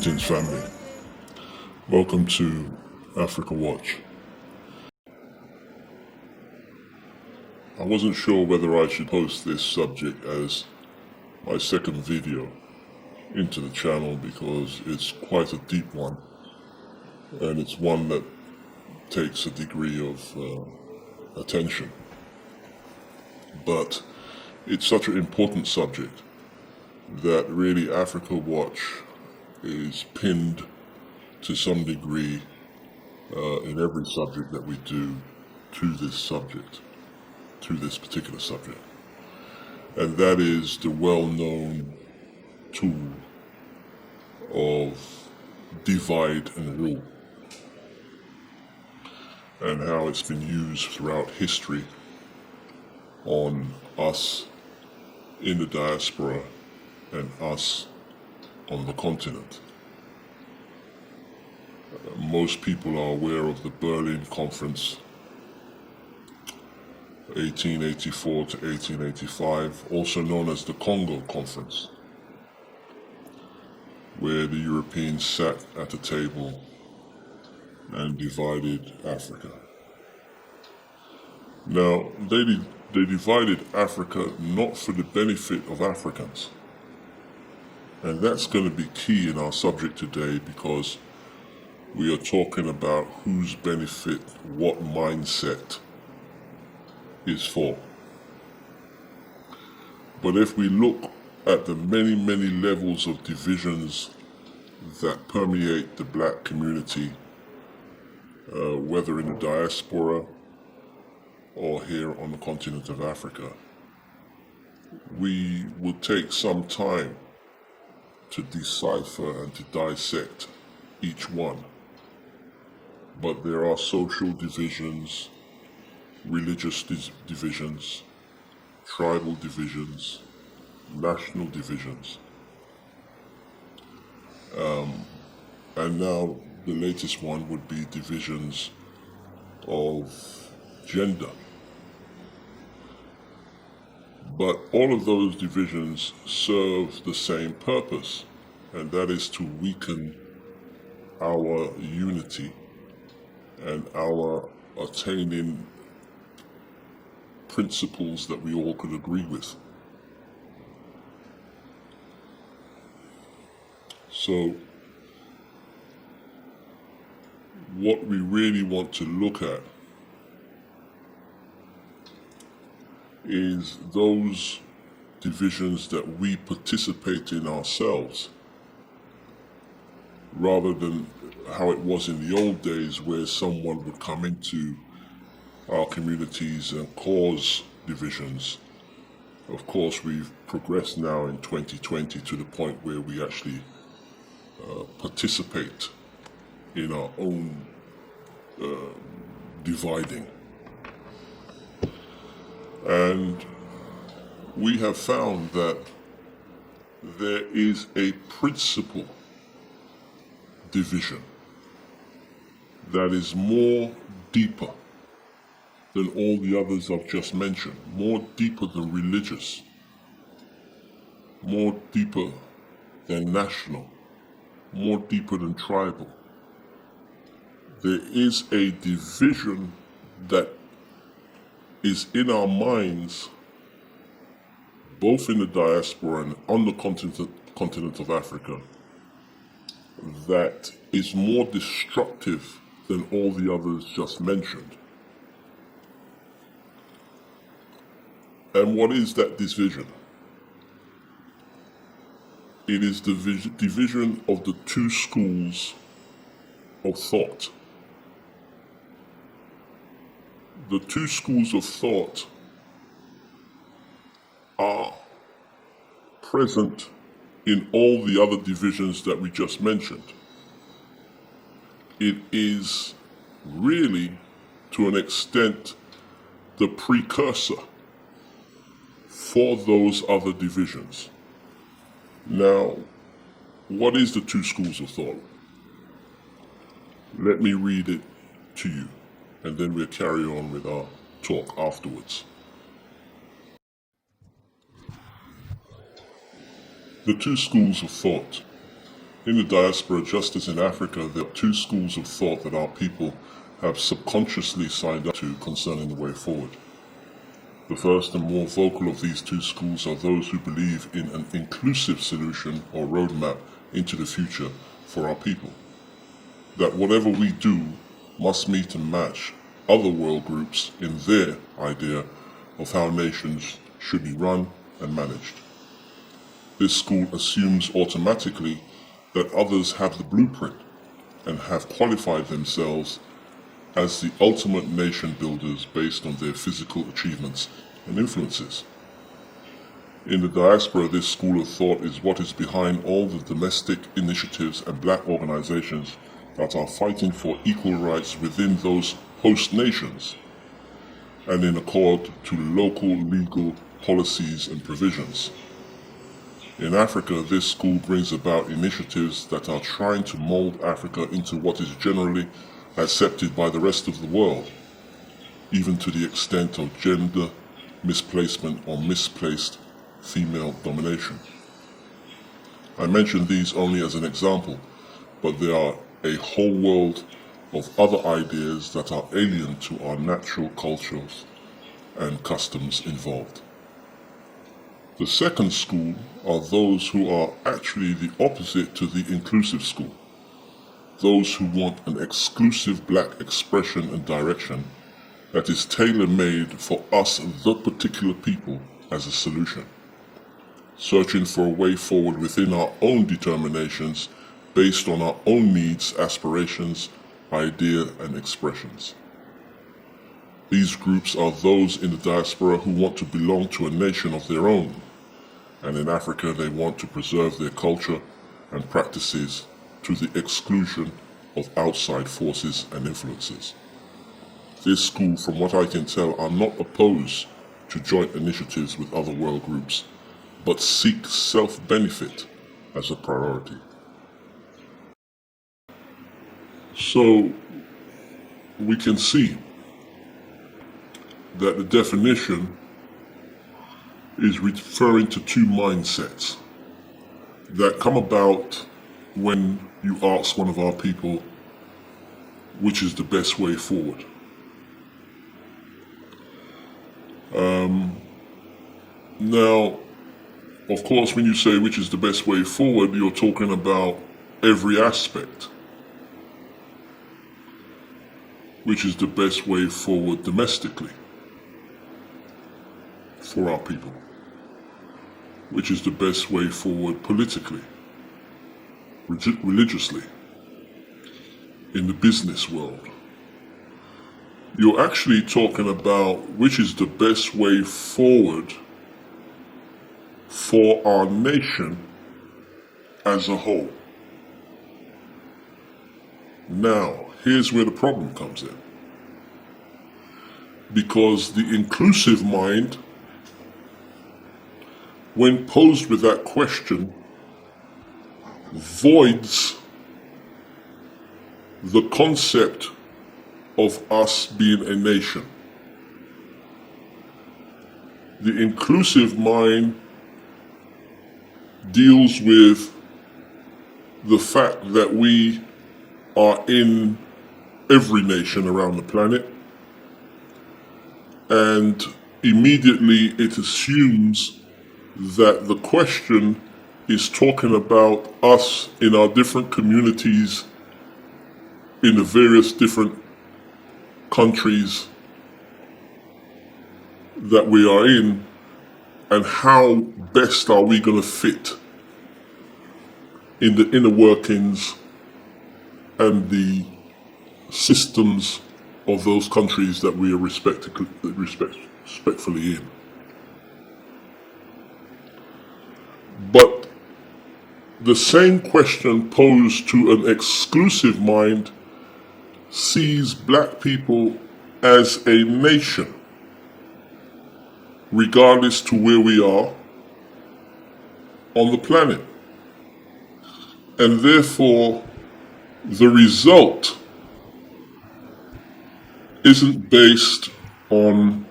Greetings, family. Welcome to Africa Watch. I wasn't sure whether I should post this subject as my second video into the channel because it's quite a deep one, and it's one that takes a degree of attention. But it's such an important subject that really Africa Watch is pinned to some degree in every subject that we do to this subject, to this particular subject. And that is the well-known tool of divide and rule, and how it's been used throughout history on us in the diaspora and us on the continent. Most people are aware of the Berlin Conference, 1884 to 1885, also known as the Congo Conference, where the Europeans sat at a table and divided Africa. Now, they divided Africa not for the benefit of Africans. And that's going to be key in our subject today, because we are talking about whose benefit what mindset is for. But if we look at the many, many levels of divisions that permeate the black community, whether in the diaspora or here on the continent of Africa, we will take some time to decipher and to dissect each one. But there are social divisions, religious divisions, tribal divisions, national divisions. And now the latest one would be divisions of gender. But all of those divisions serve the same purpose, and that is to weaken our unity and our attaining principles that we all could agree with. So, what we really want to look at is those divisions that we participate in ourselves, rather than how it was in the old days, where someone would come into our communities and cause divisions. Of course, we've progressed now in 2020 to the point where we actually participate in our own dividing. And we have found that there is a principal division that is more deeper than all the others I've just mentioned, more deeper than religious, more deeper than national, more deeper than tribal. There is a division that is in our minds, both in the diaspora and on the continent of Africa, that is more destructive than all the others just mentioned. And what is that division? It is the division of the two schools of thought. The two schools of thought are present in all the other divisions that we just mentioned. It is really, to an extent, the precursor for those other divisions. Now, what is the two schools of thought? Let me read it to you, and then we'll carry on with our talk afterwards. The two schools of thought In the diaspora, just as in Africa, there are two schools of thought that our people have subconsciously signed up to concerning the way forward. The first and more vocal of these two schools are those who believe in an inclusive solution or roadmap into the future for our people. That whatever we do must meet and match other world groups in their idea of how nations should be run and managed. This school assumes automatically that others have the blueprint and have qualified themselves as the ultimate nation builders based on their physical achievements and influences. In the diaspora, this school of thought is what is behind all the domestic initiatives and black organizations that are fighting for equal rights within those host nations and in accord to local legal policies and provisions. In Africa, this school brings about initiatives that are trying to mold Africa into what is generally accepted by the rest of the world, even to the extent of gender misplacement or misplaced female domination. I mention these only as an example, but there are a whole world of other ideas that are alien to our natural cultures and customs involved. The second school are those who are actually the opposite to the inclusive school. Those who want an exclusive black expression and direction that is tailor-made for us, the particular people, as a solution. Searching for a way forward within our own determinations based on our own needs, aspirations, idea, and expressions. These groups are those in the diaspora who want to belong to a nation of their own, and in Africa they want to preserve their culture and practices to the exclusion of outside forces and influences. This school, from what I can tell, are not opposed to joint initiatives with other world groups, but seek self-benefit as a priority. So we can see that the definition is referring to two mindsets that come about when you ask one of our people which is the best way forward. Now, of course, when you say which is the best way forward, you're talking about every aspect. Which is the best way forward domestically for our people? Which is the best way forward politically, religiously, in the business world? You're actually talking about which is the best way forward for our nation as a whole. Now, here's where the problem comes in. Because the inclusive mind, when posed with that question, voids the concept of us being a nation. The inclusive mind deals with the fact that we are in every nation around the planet, and immediately it assumes that the question is talking about us in our different communities in the various different countries that we are in, and how best are we going to fit in the inner workings and the systems of those countries that we are respectfully in. But the same question posed to an exclusive mind sees black people as a nation, regardless to where we are on the planet. And therefore, the result isn't based on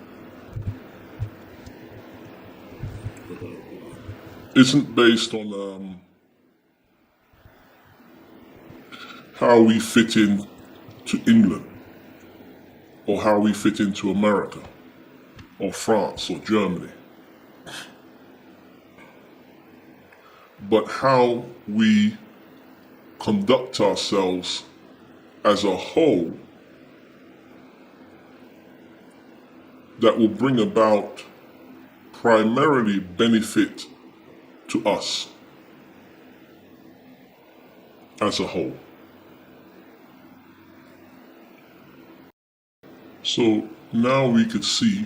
how we fit in to England, or how we fit into America, or France, or Germany, but how we conduct ourselves as a whole that will bring about primarily benefit to us as a whole. So now we could see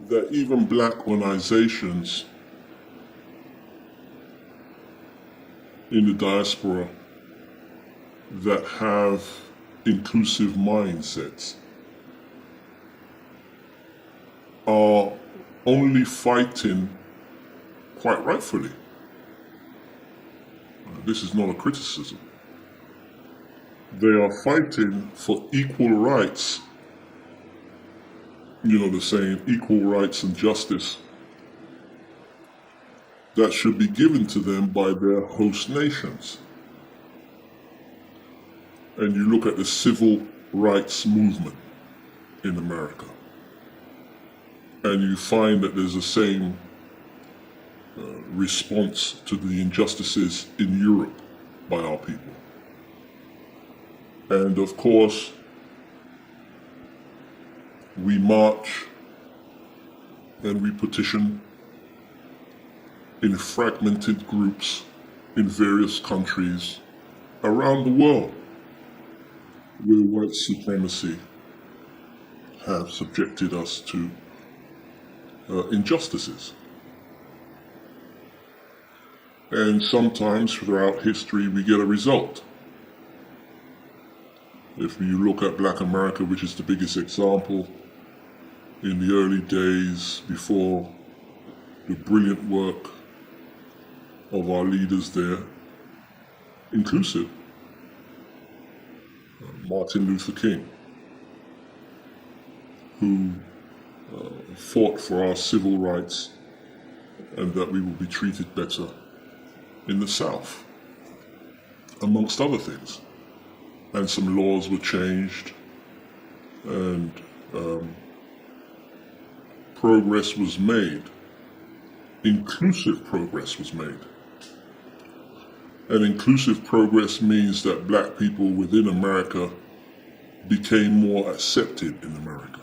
that even black organizations in the diaspora that have inclusive mindsets are only fighting, quite rightfully. This is not a criticism. They are fighting for equal rights. You know the saying, equal rights and justice, that should be given to them by their host nations. And you look at the civil rights movement in America, and you find that there's the same response to the injustices in Europe by our people. And of course, we march and we petition in fragmented groups in various countries around the world where white supremacy have subjected us to injustices. And sometimes throughout history we get a result. If you look at Black America, which is the biggest example, in the early days before the brilliant work of our leaders there, inclusive Martin Luther King, who fought for our civil rights and that we will be treated better in the South, amongst other things. And some laws were changed, and progress was made. Inclusive progress was made. And inclusive progress means that black people within America became more accepted in America.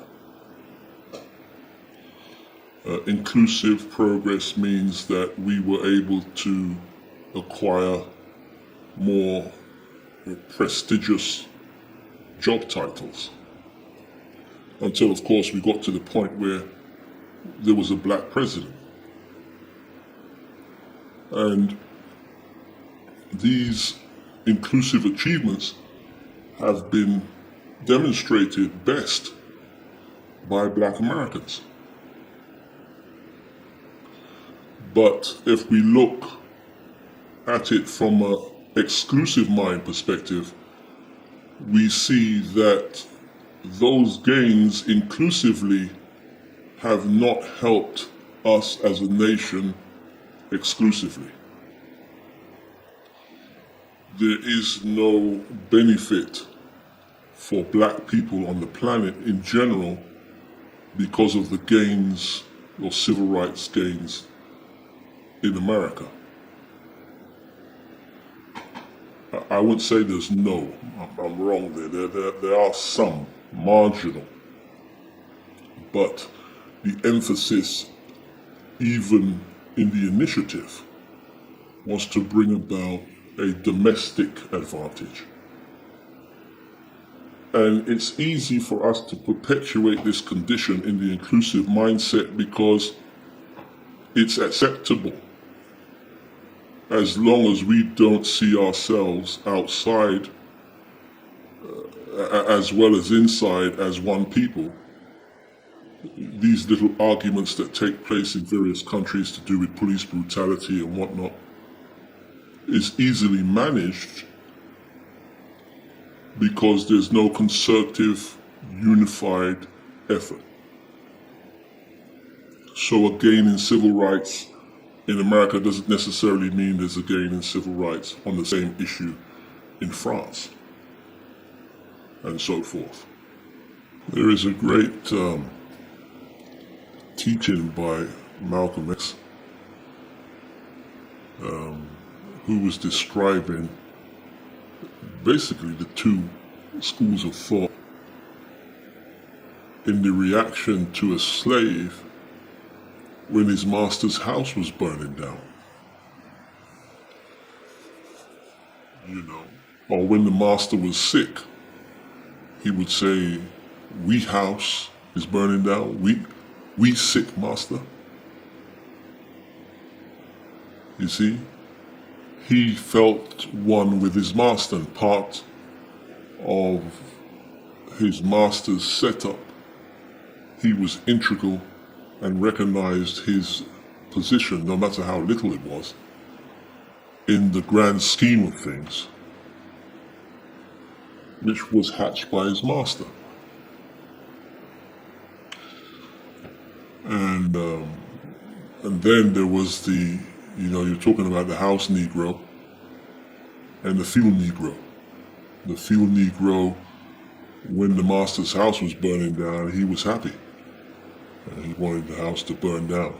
Inclusive progress means that we were able to acquire more prestigious job titles, until of course we got to the point where there was a black president. And these inclusive achievements have been demonstrated best by black Americans. But if we look at it from an exclusive mind perspective, we see that those gains inclusively have not helped us as a nation exclusively. There is no benefit for black people on the planet in general because of the gains or civil rights gains in America. I wouldn't say there's no, I'm wrong there. There are some, marginal. But the emphasis, even in the initiative, was to bring about a domestic advantage. And it's easy for us to perpetuate this condition in the inclusive mindset because it's acceptable, as long as we don't see ourselves outside as well as inside as one people. These little arguments that take place in various countries to do with police brutality and whatnot is easily managed because there's no concerted, unified effort. So a gain in civil rights in America doesn't necessarily mean there's a gain in civil rights on the same issue in France, and so forth. There is a great teaching by Malcolm X, who was describing basically the two schools of thought in the reaction to a slave when his master's house was burning down. Or when the master was sick, he would say, "We house is burning down. We sick master." You see, he felt one with his master, and part of his master's setup, he was integral and recognized his position, no matter how little it was, in the grand scheme of things, which was hatched by his master. And then there was you're talking about the house Negro and the field Negro. The field Negro, when the master's house was burning down, he was happy. And he wanted the house to burn down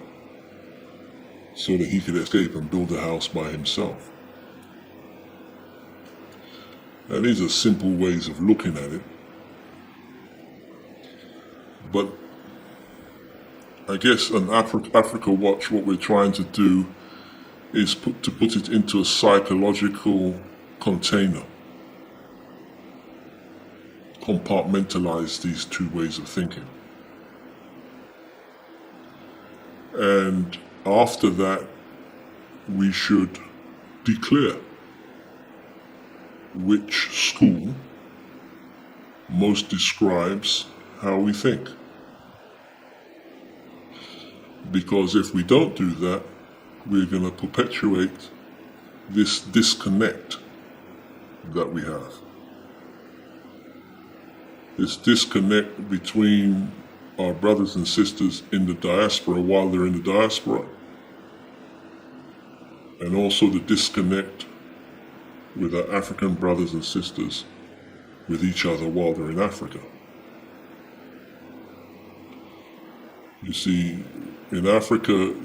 so that he could escape and build a house by himself. And these are simple ways of looking at it. But I guess on Africa Watch, what we're trying to do is to put it into a psychological container. Compartmentalize these two ways of thinking. And after that, we should declare which school most describes how we think. Because if we don't do that, we're going to perpetuate this disconnect that we have. This disconnect between our brothers and sisters in the diaspora while they're in the diaspora, and also the disconnect with our African brothers and sisters with each other while they're in Africa. You see, in Africa,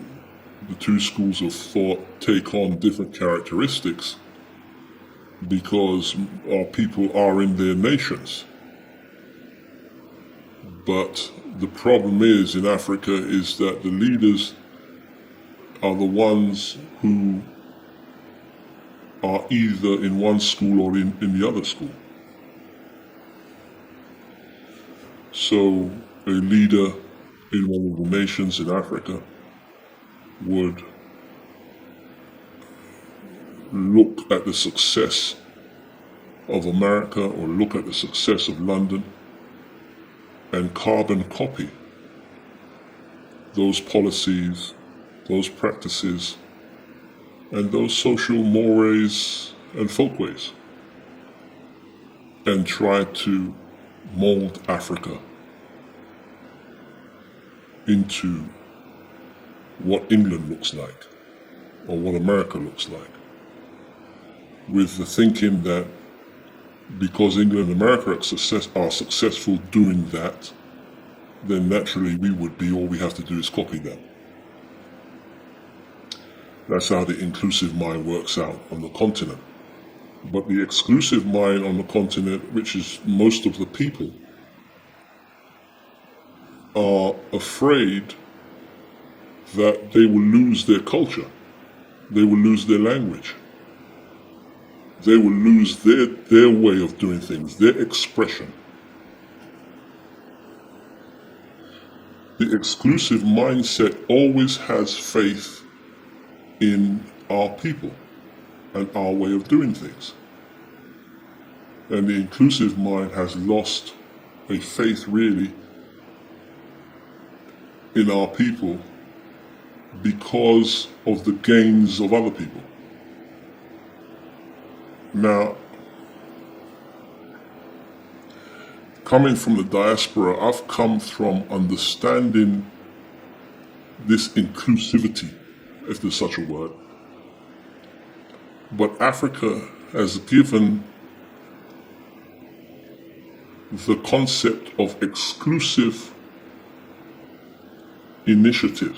the two schools of thought take on different characteristics because our people are in their nations. But the problem is in Africa is that the leaders are the ones who are either in one school or in the other school. So a leader in one of the nations in Africa would look at the success of America or look at the success of London and carbon copy those policies, those practices, and those social mores and folkways, and try to mold Africa into what England looks like or what America looks like, with the thinking that because England and America are successful doing that, then naturally we would be, all we have to do is copy them. That's how the inclusive mind works out on the continent. But the exclusive mind on the continent, which is most of the people, are afraid that they will lose their culture, they will lose their language, they will lose their way of doing things, their expression. The exclusive mindset always has faith in our people and our way of doing things. And the inclusive mind has lost a faith really in our people because of the gains of other people. Now, coming from the diaspora, I've come from understanding this inclusivity, if there's such a word. But Africa has given the concept of exclusive initiative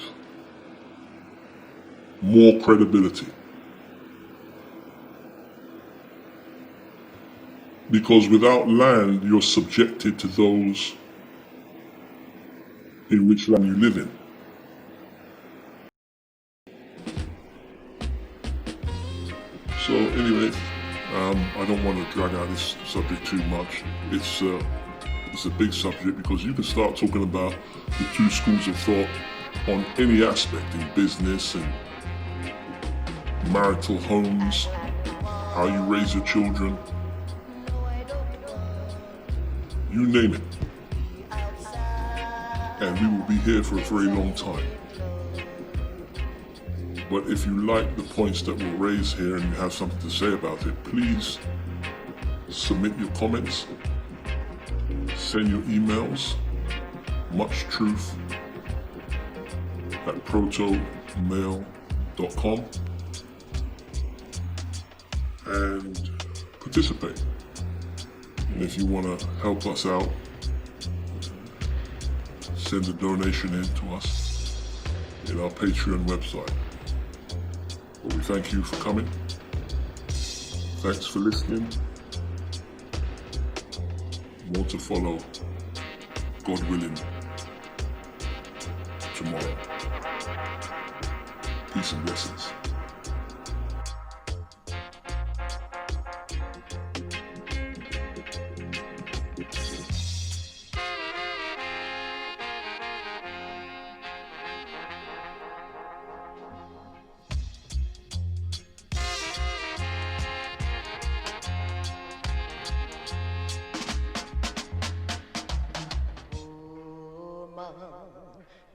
more credibility. Because without land, you're subjected to those in which land you live in. So anyway, I don't want to drag out this subject too much. It's a big subject because you can start talking about the two schools of thought on any aspect in business and marital homes, how you raise your children, you name it. And we will be here for a very long time. But if you like the points that we'll raise here and you have something to say about it, please submit your comments, send your emails, muchtruth@protomail.com, and participate. And if you want to help us out, send a donation in to us in our Patreon website. But we thank you for coming. Thanks for listening. More to follow, God willing, tomorrow. Peace and blessings.